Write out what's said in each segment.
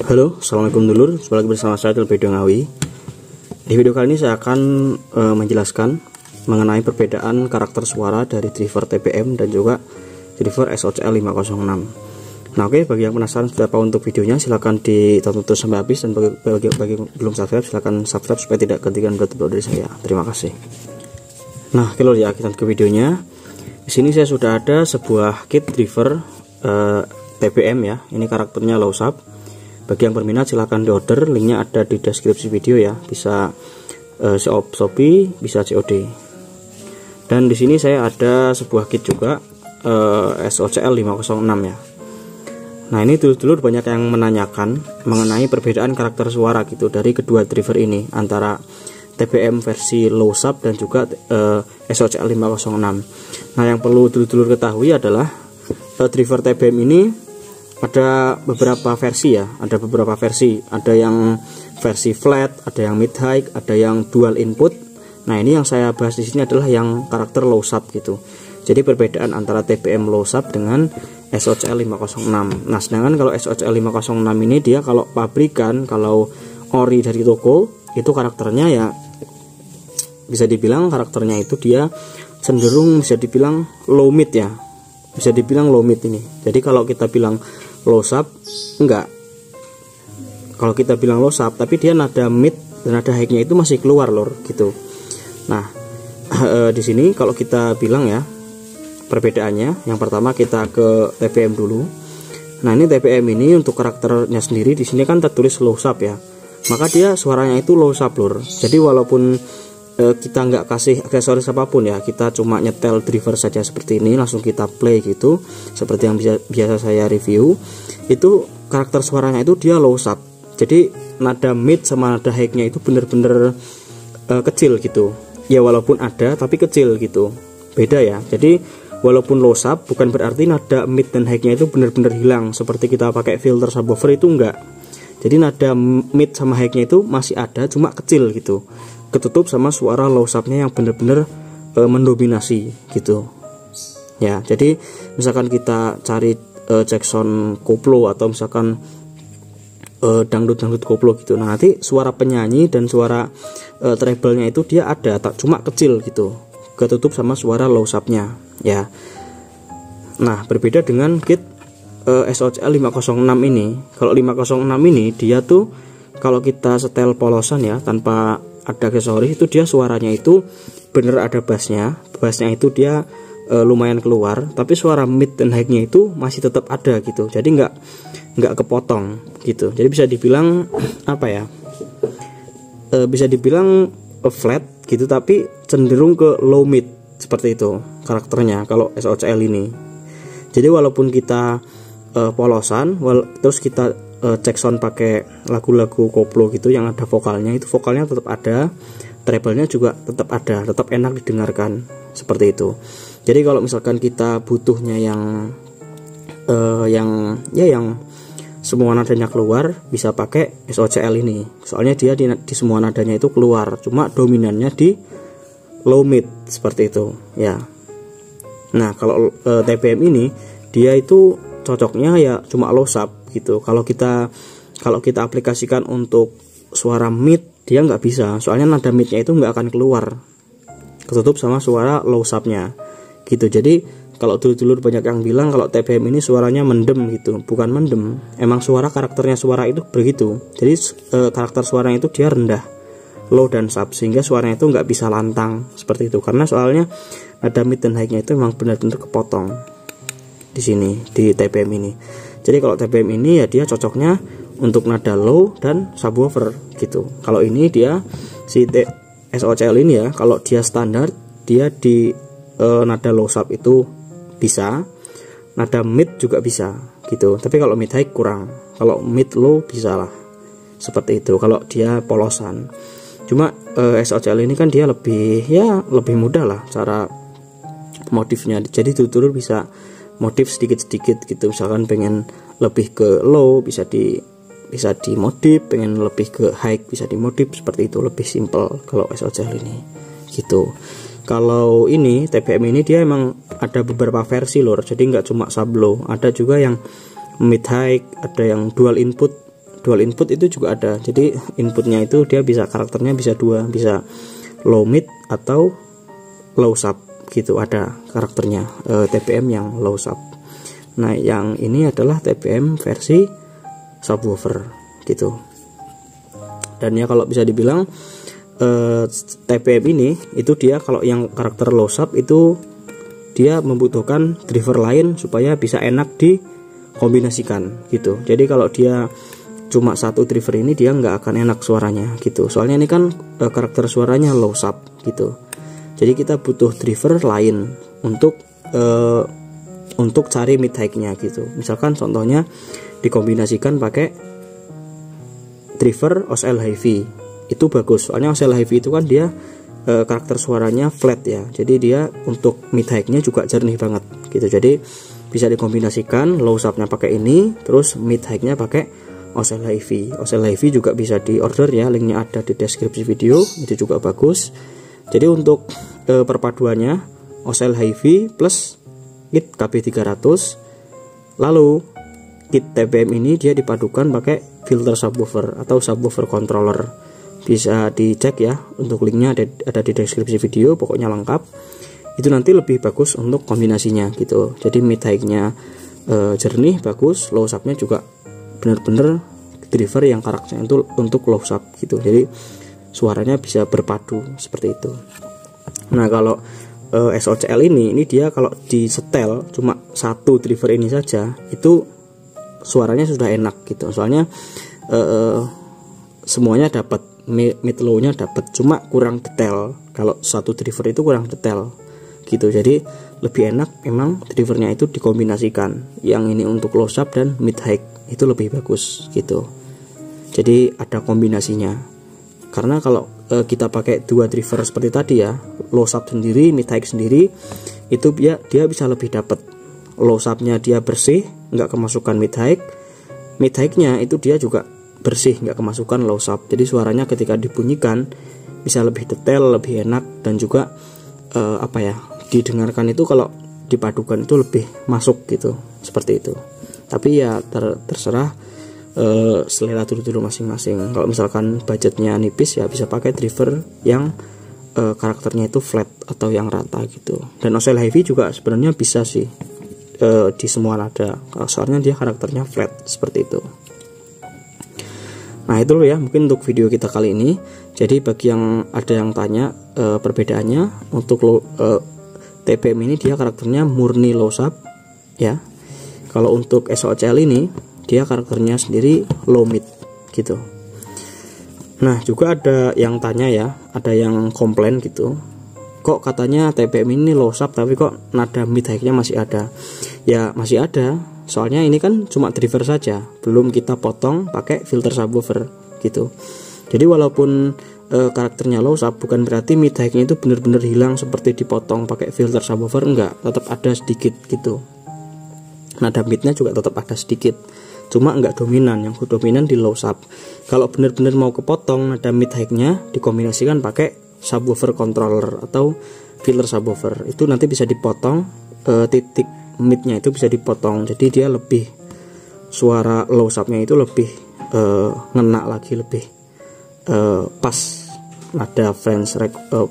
Halo, assalamualaikum dulur. Kembali lagi bersama saya Telpedo Ngawi. Di video kali ini saya akan menjelaskan mengenai perbedaan karakter suara dari driver TPM dan juga driver SOCL 506. Nah, oke, bagi yang penasaran seperti apa untuk videonya, silahkan ditonton terus sampai habis, dan bagi belum subscribe silahkan subscribe supaya tidak ketinggalan video dari saya. Terima kasih. Nah, kalau ya kita ke videonya. Di sini saya sudah ada sebuah kit driver TPM ya. Ini karakternya low sub. Bagi yang berminat silahkan diorder, linknya ada di deskripsi video ya. Bisa Shopee, bisa COD. Dan di sini saya ada sebuah kit juga SOCL 506 ya. Nah, ini dulur-dulur banyak yang menanyakan mengenai perbedaan karakter suara gitu dari kedua driver ini, antara TPM versi low sub dan juga SOCL 506. Nah, yang perlu dulur-dulur ketahui adalah driver TPM ini ada beberapa versi ya, ada beberapa versi. Ada yang versi flat, ada yang mid high, ada yang dual input. Nah, ini yang saya bahas di sini adalah yang karakter low sub gitu. Jadi perbedaan antara TPM low sub dengan SOCL 506. Nah, sedangkan kalau SOCL 506 ini dia kalau pabrikan, kalau ori dari toko, itu karakternya ya bisa dibilang karakternya itu dia cenderung bisa dibilang low mid ya. Bisa dibilang low mid ini. Jadi kalau kita bilang low sub enggak. Kalau kita bilang low sub tapi dia nada mid dan nada high-nya itu masih keluar lor gitu. Nah, di sini kalau kita bilang ya perbedaannya, yang pertama kita ke TPM dulu. Nah, ini TPM ini untuk karakternya sendiri di sini kan tertulis low sub ya. Maka dia suaranya itu low sub lor. Jadi walaupun kita nggak kasih aksesoris apapun ya, kita cuma nyetel driver saja seperti ini, langsung kita play gitu seperti yang biasa saya review, itu karakter suaranya itu dia low sub. Jadi nada mid sama nada high-nya itu bener-bener kecil gitu ya, walaupun ada tapi kecil gitu, beda ya. Jadi walaupun low sub bukan berarti nada mid dan high-nya itu bener-bener hilang seperti kita pakai filter subwoofer, itu enggak. Jadi nada mid sama high-nya itu masih ada, cuma kecil gitu, ketutup sama suara low sub-nya yang bener-bener mendominasi gitu ya. Jadi misalkan kita cari cek sound koplo atau misalkan dangdut koplo gitu, nah nanti suara penyanyi dan suara treble-nya itu dia ada, cuma kecil gitu, ketutup sama suara low sub-nya ya. Nah, berbeda dengan kit SOCL 506 ini. Kalau 506 ini dia tuh kalau kita setel polosan ya tanpa ada aksesoris, itu dia suaranya itu bener ada bassnya itu dia lumayan keluar, tapi suara mid dan high-nya itu masih tetap ada gitu. Jadi nggak kepotong gitu. Jadi bisa dibilang apa ya? Bisa dibilang flat gitu, tapi cenderung ke low mid seperti itu karakternya kalau SOCL ini. Jadi walaupun kita polosan, terus kita cek sound pakai lagu-lagu koplo gitu yang ada vokalnya, itu vokalnya tetap ada, treble-nya juga tetap ada, tetap enak didengarkan seperti itu. Jadi kalau misalkan kita butuhnya yang semua nadanya keluar, bisa pakai SOCL ini. Soalnya dia di semua nadanya itu keluar, cuma dominannya di low mid seperti itu ya. Nah, kalau TPM ini dia itu cocoknya ya cuma low sub gitu. Kalau kita aplikasikan untuk suara mid, dia nggak bisa, soalnya nada midnya itu nggak akan keluar, ketutup sama suara low subnya gitu. Jadi kalau dulur-dulur banyak yang bilang kalau TPM ini suaranya mendem gitu, bukan mendem, emang suara karakternya suara itu begitu. Jadi karakter suaranya itu dia rendah, low dan sub, sehingga suaranya itu nggak bisa lantang seperti itu, karena soalnya nada mid dan high-nya itu memang benar-benar kepotong di sini di TPM ini. Jadi kalau TPM ini ya dia cocoknya untuk nada low dan subwoofer gitu. Kalau ini dia si SOCL ini ya, kalau dia standar dia di nada low sub itu bisa, nada mid juga bisa gitu. Tapi kalau mid high kurang, kalau mid low bisa lah seperti itu kalau dia polosan. Cuma SOCL ini kan dia lebih mudah lah cara modifnya. Jadi dulur bisa modif sedikit-sedikit gitu. Misalkan pengen lebih ke low bisa dimodif, pengen lebih ke high bisa dimodif, seperti itu, lebih simple kalau SOCL ini gitu. Kalau ini TPM ini dia emang ada beberapa versi lor, jadi nggak cuma sub low, ada juga yang mid high, ada yang dual input dual input itu juga ada. Jadi inputnya itu dia bisa karakternya bisa dua, bisa low mid atau low sub gitu, ada karakternya TPM yang low sub. Nah yang ini adalah TPM versi subwoofer gitu. Dan ya kalau bisa dibilang TPM ini itu dia kalau yang karakter low sub itu dia membutuhkan driver lain supaya bisa enak dikombinasikan gitu. Jadi kalau dia cuma satu driver ini dia nggak akan enak suaranya gitu. Soalnya ini kan karakter suaranya low sub gitu. Jadi kita butuh driver lain untuk cari mid high-nya gitu. Misalkan contohnya dikombinasikan pakai driver OSL Hi-Fi. Itu bagus. Soalnya OSL Hi-Fi itu kan dia karakter suaranya flat ya. Jadi dia untuk mid high-nya juga jernih banget gitu. Jadi bisa dikombinasikan low sub-nya pakai ini, terus mid high-nya pakai OSL Hi-Fi. OSL Hi-Fi juga bisa di order ya, linknya ada di deskripsi video, itu juga bagus. Jadi untuk perpaduannya OSL Hi-Fi plus kit KB300, lalu kit TPM ini dia dipadukan pakai filter subwoofer atau subwoofer controller. Bisa dicek ya, untuk linknya ada di deskripsi video, pokoknya lengkap. Itu nanti lebih bagus untuk kombinasinya gitu. Jadi mid high-nya jernih bagus, low sub-nya juga benar-benar driver yang karakternya itu untuk low sub gitu. Jadi suaranya bisa berpadu seperti itu. Nah kalau SOCL ini dia kalau di setel cuma satu driver ini saja itu suaranya sudah enak gitu. Soalnya semuanya dapat, mid low-nya dapat, cuma kurang detail. Kalau satu driver itu kurang detail gitu. Jadi lebih enak memang drivernya itu dikombinasikan. Yang ini untuk low sub dan mid high itu lebih bagus gitu. Jadi ada kombinasinya. Karena kalau kita pakai dua driver seperti tadi ya, low sub sendiri, mid high sendiri, itu dia bisa lebih dapat. Low subnya dia bersih, nggak kemasukan mid high-nya itu dia juga bersih, nggak kemasukan low sub. Jadi suaranya ketika dibunyikan bisa lebih detail, lebih enak, dan juga didengarkan itu kalau dipadukan itu lebih masuk gitu, seperti itu. Tapi ya terserah selera dulu masing-masing. Kalau misalkan budgetnya nipis ya bisa pakai driver yang karakternya itu flat atau yang rata gitu. Dan OSL Hi-Fi juga sebenarnya bisa sih di semua nada, soalnya dia karakternya flat seperti itu. Nah itu loh ya mungkin untuk video kita kali ini. Jadi bagi yang ada yang tanya perbedaannya, untuk TPM ini dia karakternya murni low sub ya. Kalau untuk SOCL ini dia karakternya sendiri low mid gitu. Nah juga ada yang tanya ya, ada yang komplain gitu, kok katanya TPM ini low sub tapi kok nada mid high-nya masih ada. Ya masih ada, soalnya ini kan cuma driver saja, belum kita potong pakai filter subwoofer gitu. Jadi walaupun karakternya low sub bukan berarti mid high-nya itu benar-benar hilang seperti dipotong pakai filter subwoofer, enggak, tetap ada sedikit gitu. Nada midnya juga tetap ada sedikit, cuma enggak dominan, yang dominan di low sub. Kalau benar-benar mau kepotong nada mid high-nya dikombinasikan pakai subwoofer controller atau filter subwoofer, itu nanti bisa dipotong titik midnya itu bisa dipotong, jadi dia lebih, suara low subnya itu lebih ngena lagi, lebih pas nada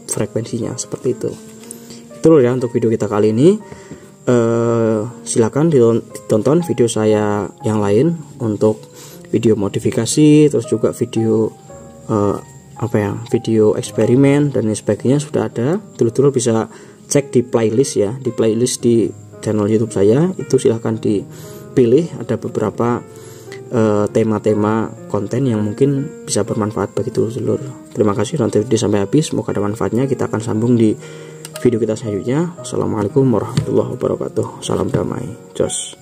frekuensinya seperti itu. Itu loh ya untuk video kita kali ini. Silakan ditonton video saya yang lain untuk video modifikasi, terus juga video video eksperimen dan lain sebagainya sudah ada. Dulu bisa cek di playlist ya, di playlist di channel YouTube saya itu silahkan dipilih. Ada beberapa tema-tema konten yang mungkin bisa bermanfaat bagi dulur-dulur. Terima kasih nonton video sampai habis, semoga ada manfaatnya. Kita akan sambung di video kita selanjutnya. Assalamualaikum warahmatullahi wabarakatuh. Salam damai. Jos.